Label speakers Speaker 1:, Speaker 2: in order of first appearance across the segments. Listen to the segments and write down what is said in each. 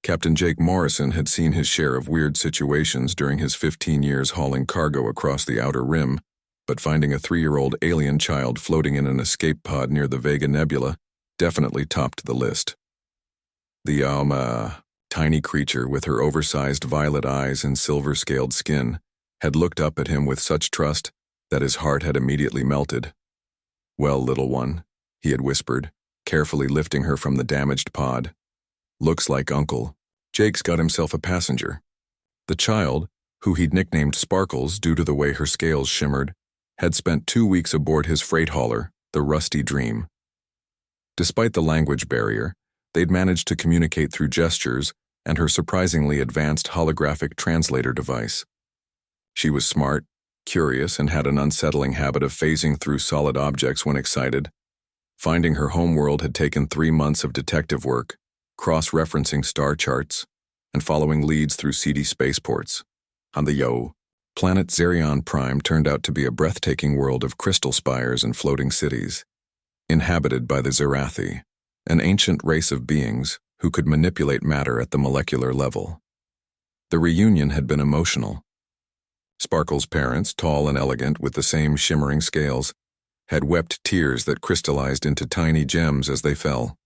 Speaker 1: Captain Jake Morrison had seen his share of weird situations during his 15 years hauling cargo across the Outer Rim, but finding a 3-year-old alien child floating in an escape pod near the Vega Nebula definitely topped the list. The tiny creature with her oversized violet eyes and silver-scaled skin had looked up at him with such trust that his heart had immediately melted. "Well, little one," he had whispered, carefully lifting her from the damaged pod. "Looks like Uncle Jake's got himself a passenger." The child, who he'd nicknamed Sparkles due to the way her scales shimmered, had spent 2 weeks aboard his freight hauler, the Rusty Dream. Despite the language barrier, they'd managed to communicate through gestures and her surprisingly advanced holographic translator device. She was smart, curious, and had an unsettling habit of phasing through solid objects when excited. Finding her homeworld had taken 3 months of detective work, cross-referencing star charts, and following leads through seedy spaceports. On the planet Zerion Prime turned out to be a breathtaking world of crystal spires and floating cities, inhabited by the Zerathi, an ancient race of beings who could manipulate matter at the molecular level. The reunion had been emotional. Sparkle's parents, tall and elegant with the same shimmering scales, had wept tears that crystallized into tiny gems as they fell.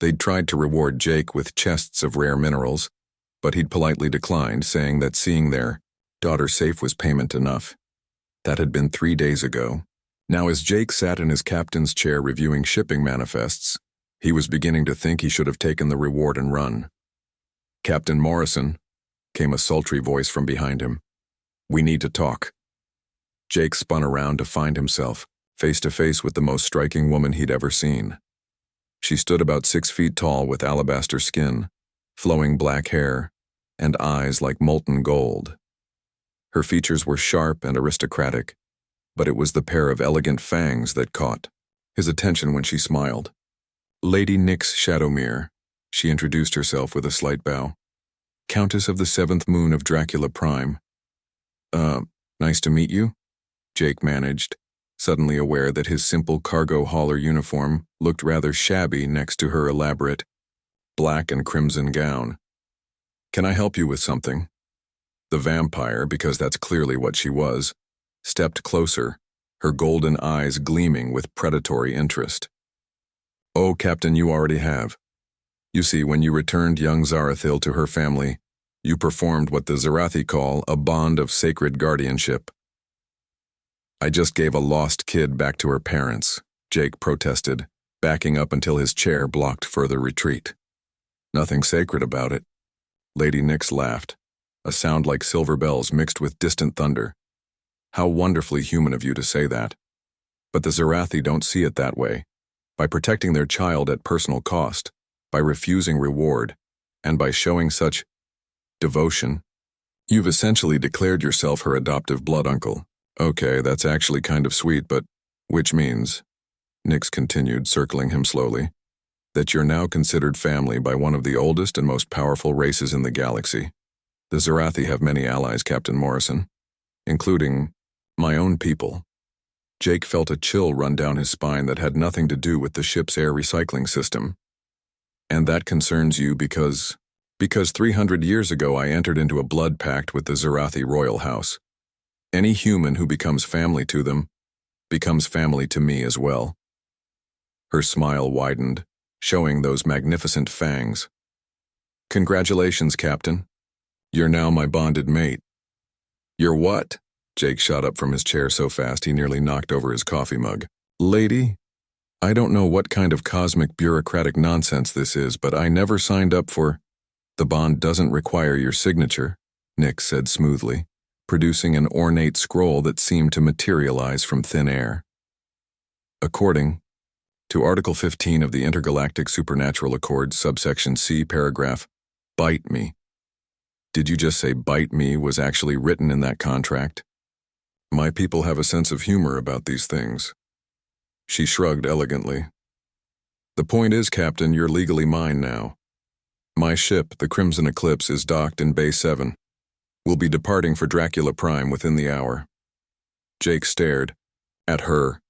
Speaker 1: They'd tried to reward Jake with chests of rare minerals, but he'd politely declined, saying that seeing their daughter safe was payment enough. That had been 3 days ago. Now, as Jake sat in his captain's chair reviewing shipping manifests, he was beginning to think he should have taken the reward and run. "Captain Morrison," came a sultry voice from behind him. "We need to talk." Jake spun around to find himself face to face with the most striking woman he'd ever seen. She stood about 6 feet tall with alabaster skin, flowing black hair, and eyes like molten gold. Her features were sharp and aristocratic, but it was the pair of elegant fangs that caught his attention when she smiled. "Lady Nyx Shadowmere," she introduced herself with a slight bow. "Countess of the 7th moon of Dracula Prime." Nice to meet you," Jake managed, suddenly aware that his simple cargo hauler uniform looked rather shabby next to her elaborate black and crimson gown. "Can I help you with something?" The vampire, because that's clearly what she was, stepped closer, her golden eyes gleaming with predatory interest. "Oh, Captain, you already have. You see, when you returned young Zarathil to her family, you performed what the Zerathi call a bond of sacred guardianship." "I just gave a lost kid back to her parents," Jake protested, backing up until his chair blocked further retreat. "Nothing sacred about it." Lady Nyx laughed, a sound like silver bells mixed with distant thunder. "How wonderfully human of you to say that. But the Zerathi don't see it that way. By protecting their child at personal cost, by refusing reward, and by showing such devotion, you've essentially declared yourself her adoptive blood uncle." "Okay, that's actually kind of sweet, but which means," Nyx continued, circling him slowly, "that you're now considered family by one of the oldest and most powerful races in the galaxy. The Zerathi have many allies, Captain Morrison, including my own people." Jake felt a chill run down his spine that had nothing to do with the ship's air recycling system. "And that concerns you because 300 years ago I entered into a blood pact with the Zerathi royal house. Any human who becomes family to them becomes family to me as well." Her smile widened, showing those magnificent fangs. "Congratulations, Captain. You're now my bonded mate." "You're what?" Jake shot up from his chair so fast he nearly knocked over his coffee mug. "Lady, I don't know what kind of cosmic bureaucratic nonsense this is, but I never signed up for—" "The bond doesn't require your signature," Nyx said smoothly, producing an ornate scroll that seemed to materialize from thin air. "According to Article 15 of the Intergalactic Supernatural Accord, subsection C, paragraph, bite me." "Did you just say bite me was actually written in that contract?" "My people have a sense of humor about these things." She shrugged elegantly. "The point is, Captain, you're legally mine now. My ship, the Crimson Eclipse, is docked in Bay 7. We'll be departing for Dracula Prime within the hour." Jake stared at her,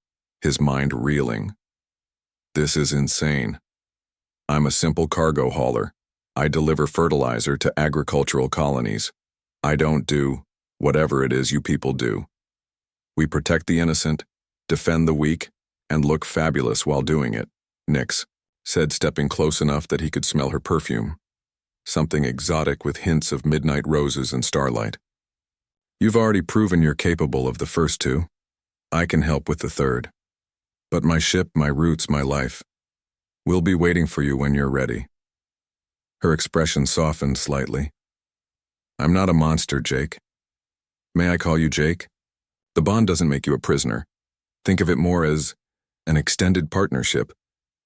Speaker 1: his mind reeling. "This is insane. I'm a simple cargo hauler, I deliver fertilizer to agricultural colonies. I don't do whatever it is you people do. We protect the innocent, defend the weak, and look fabulous while doing it, Nix said, stepping close enough that he could smell her perfume. Something exotic with hints of midnight roses and starlight. You've already proven you're capable of the first two. I can help with the third. But my ship, my roots, my life. We'll be waiting for you when you're ready. Her expression softened slightly. I'm not a monster, Jake. May I call you Jake? The bond doesn't make you a prisoner. Think of it more as an extended partnership.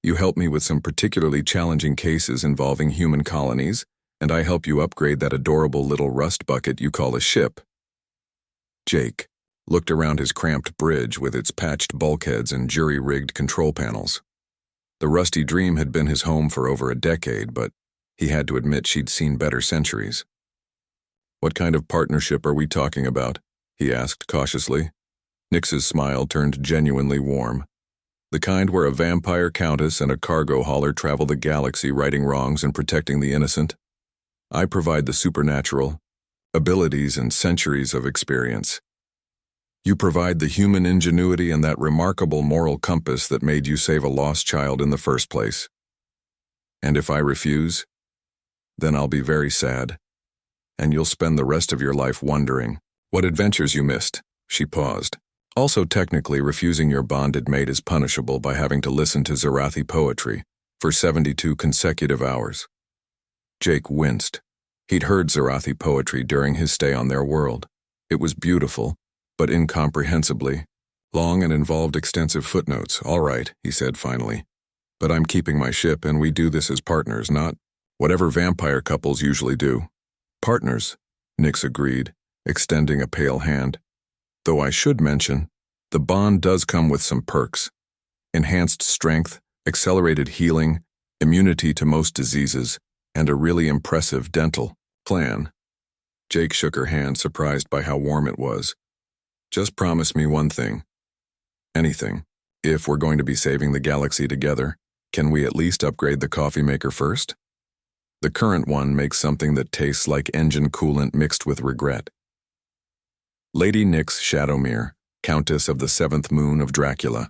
Speaker 1: You help me with some particularly challenging cases involving human colonies, and I help you upgrade that adorable little rust bucket you call a ship. Jake looked around his cramped bridge with its patched bulkheads and jury-rigged control panels. The Rusty Dream had been his home for over a decade, but he had to admit she'd seen better centuries. What kind of partnership are we talking about? He asked cautiously. Nix's smile turned genuinely warm. The kind where a vampire countess and a cargo hauler travel the galaxy righting wrongs and protecting the innocent. I provide the supernatural, abilities and centuries of experience. You provide the human ingenuity and that remarkable moral compass that made you save a lost child in the first place. And if I refuse, then I'll be very sad, and you'll spend the rest of your life wondering what adventures you missed. She paused. Also, technically, refusing your bonded mate is punishable by having to listen to Zarathi poetry for 72 consecutive hours. Jake winced. He'd heard Zarathi poetry during his stay on their world. It was beautiful, but incomprehensibly long and involved extensive footnotes. All right, he said finally. But I'm keeping my ship, and we do this as partners, not whatever vampire couples usually do. Partners, Nix agreed, extending a pale hand. Though I should mention, the bond does come with some perks. Enhanced strength, accelerated healing, immunity to most diseases, and a really impressive dental plan. Jake shook her hand, surprised by how warm it was. Just promise me one thing. Anything. If we're going to be saving the galaxy together, can we at least upgrade the coffee maker first? The current one makes something that tastes like engine coolant mixed with regret. Lady Nix Shadowmere, Countess of the Seventh Moon of Dracula.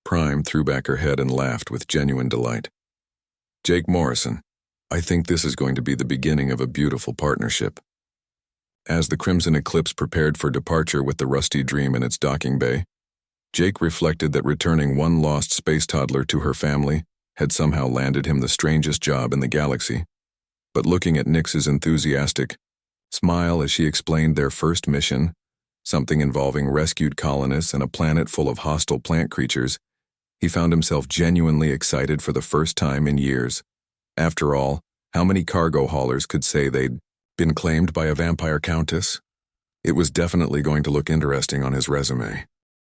Speaker 1: Prime threw back her head and laughed with genuine delight. Jake Morrison, I think this is going to be the beginning of a beautiful partnership. As the Crimson Eclipse prepared for departure with the Rusty Dream in its docking bay, Jake reflected that returning one lost space toddler to her family had somehow landed him the strangest job in the galaxy. But looking at Nix's enthusiastic smile as she explained their first mission, something involving rescued colonists and a planet full of hostile plant creatures, he found himself genuinely excited for the first time in years. After all, how many cargo haulers could say they'd been claimed by a vampire countess? It was definitely going to look interesting on his resume.